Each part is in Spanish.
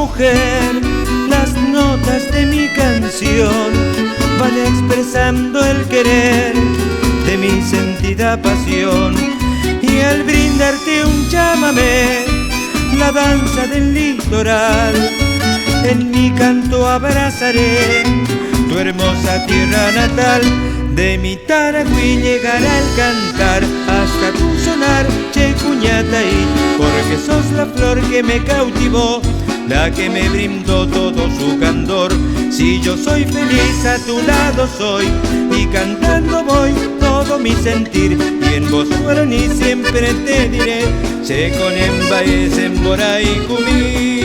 mujer, las notas de mi canción van expresando el querer de mi sentida pasión. Y al brindarte un llámame, la danza del litoral, en mi canto abrazaré tu hermosa tierra natal. De mi Taragüí llegará el cantar hasta tu sonar, che Cuñataí, porque sos la flor que me cautivó, la que me brindó todo su candor. Si yo soy feliz a tu lado soy, y cantando voy todo mi sentir, y en voz guaraní siempre te diré, che conemba es en Boray Cumí.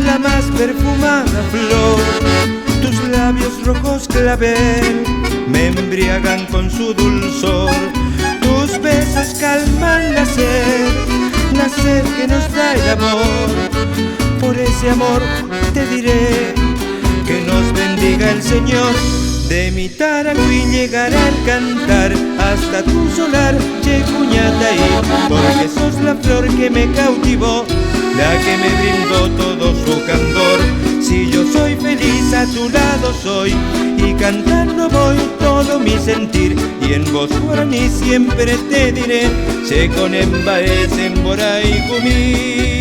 La más perfumada flor, tus labios rojos clavel me embriagan con su dulzor. Tus besos calman la sed que nos da el amor. Por ese amor te diré que nos bendiga el Señor. De mi Taragüí llegará el cantar hasta tu solar, che Cuñataí, porque sos la flor que me cautivó, la que me brindó todo su candor. Si yo soy feliz a tu lado soy, y cantando voy todo mi sentir, y en voz guaraní siempre te diré, che conemba es en Boray Cumí.